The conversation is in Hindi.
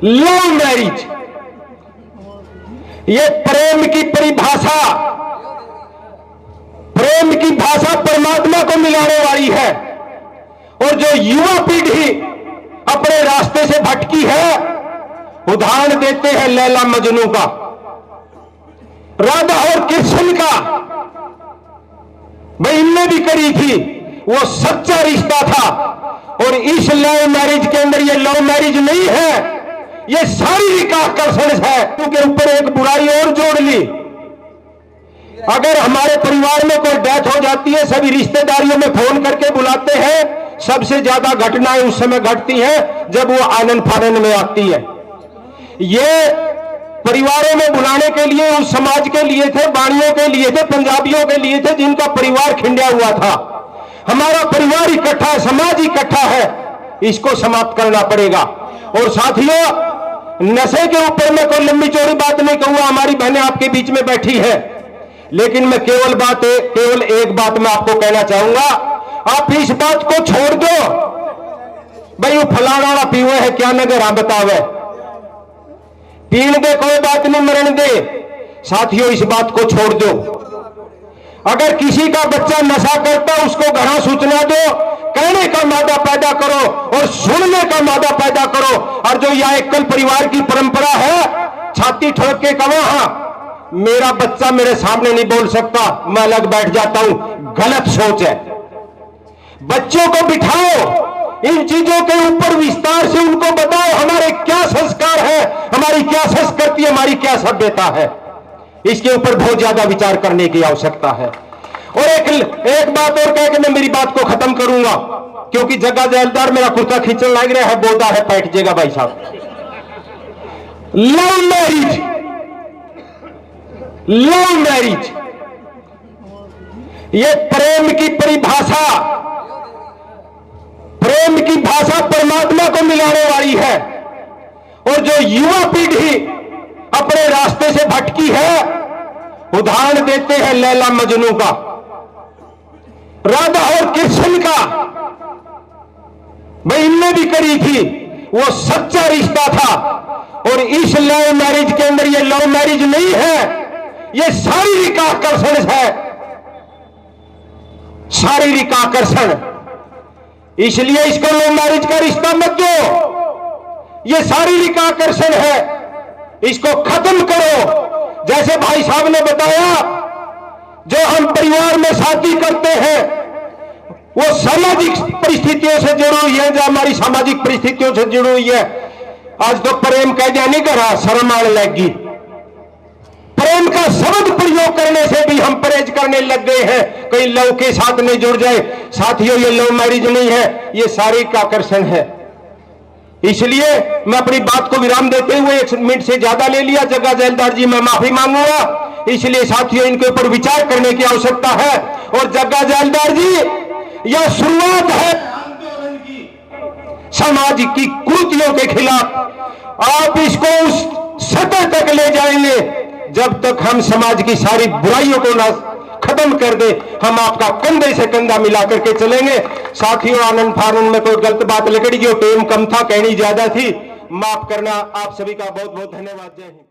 लव मैरिज, ये प्रेम की परिभाषा, प्रेम की भाषा परमात्मा को मिलाने वाली है। और जो युवा पीढ़ी अपने रास्ते से भटकी है, उदाहरण देते हैं लैला मजनू का, राधा और कृष्ण का, भाई इनने भी करी थी, वो सच्चा रिश्ता था। और इस लव मैरिज के अंदर ये लव मैरिज नहीं है, ये शारीरिक आकर्षण है। उनके ऊपर एक बुराई और जोड़ ली, अगर हमारे परिवार में कोई डेथ हो जाती है, सभी रिश्तेदारियों में फोन करके बुलाते हैं, सबसे ज्यादा घटनाएं उस समय घटती हैं जब वो आनंद फानंद में आती है। ये परिवारों में बुलाने के लिए उस समाज के लिए थे, बाणियों के लिए थे, पंजाबियों के लिए थे जिनका परिवार खिंडा हुआ था। हमारा परिवार इकट्ठा है, समाज इकट्ठा है, इसको समाप्त करना पड़ेगा। और साथियों, नशे के ऊपर मैं कोई लंबी चौड़ी बात नहीं कहूंगा, हमारी बहनें आपके बीच में बैठी है, लेकिन मैं केवल एक बात मैं आपको कहना चाहूंगा, आप इस बात को छोड़ दो। भाई वो फलाना पीवे है क्या नगर, आप बतावे, पीण दे, कोई बात नहीं, मरण दे। साथियों, इस बात को छोड़ दो। अगर किसी का बच्चा नशा करता, उसको घरा सूचना दो, कहने का मादा पैदा करो और सुनने का मादा पैदा करो। और जो यह एकल परिवार की परंपरा है, छाती ठोक के कहो हाँ मेरा बच्चा मेरे सामने नहीं बोल सकता, मैं अलग बैठ जाता हूं, गलत सोच है। बच्चों को बिठाओ, इन चीजों के ऊपर विस्तार से उनको बताओ हमारे क्या संस्कार है, हमारी क्या संस्कृति, हमारी क्या सभ्यता है। इसके ऊपर बहुत ज्यादा विचार करने की आवश्यकता है। और एक बात और कह के मैं मेरी बात को खत्म करूंगा, क्योंकि जग्गा जैलदार मेरा कुर्ता खींचने लग रहा है, बोलता है बैठ जाएगा भाई साहब। लव मैरिज, लव मैरिज, ये प्रेम की परिभाषा, प्रेम की भाषा परमात्मा को मिलाने वाली है। और जो युवा पीढ़ी अपने रास्ते से भटकी है, उदाहरण देते हैं लैला मजनू का, राधा और कृष्ण का, भाई इनने भी करी थी, वो सच्चा रिश्ता था। और इस लव मैरिज के अंदर ये लव मैरिज नहीं है, ये शारीरिक आकर्षण है, शारीरिक आकर्षण। इसलिए इसको लव मैरिज का रिश्ता मत दो, ये शारीरिक आकर्षण है, इसको खत्म करो। जैसे भाई साहब ने बताया, जो हम परिवार में शादी करते हैं वो सामाजिक परिस्थितियों से जुड़ी हुई है, जो हमारी सामाजिक परिस्थितियों से जुड़ी हुई है। आज तो प्रेम कह दिया नहीं करा, शर्म आने लगी। प्रेम का शब्द प्रयोग करने से भी हम परहेज करने लग गए हैं, कहीं लव के साथ नहीं जुड़ जाए। साथियों, ये लव मैरिज नहीं है, ये शारीरिक आकर्षण है। इसलिए मैं अपनी बात को विराम देते हुए 1 मिनट से ज्यादा ले लिया, जग्गा जैलदार जी मैं माफी मांगूंगा। इसलिए साथियों, इनके ऊपर विचार करने की आवश्यकता है। और जग्गा जैलदार जी, यह शुरुआत है आंदोलन की, समाज की कुरीतियों के खिलाफ। आप इसको उस सतह तक ले जाएंगे जब तक हम समाज की सारी बुराइयों को ना खत्म कर दे। हम आपका कंधे से कंधा मिला करके चलेंगे। साथियों, आनंद फानंद में कोई गलत बात निकली, जो टेम कम था, कहनी ज्यादा थी, माफ करना। आप सभी का बहुत बहुत धन्यवाद। जय हिंद।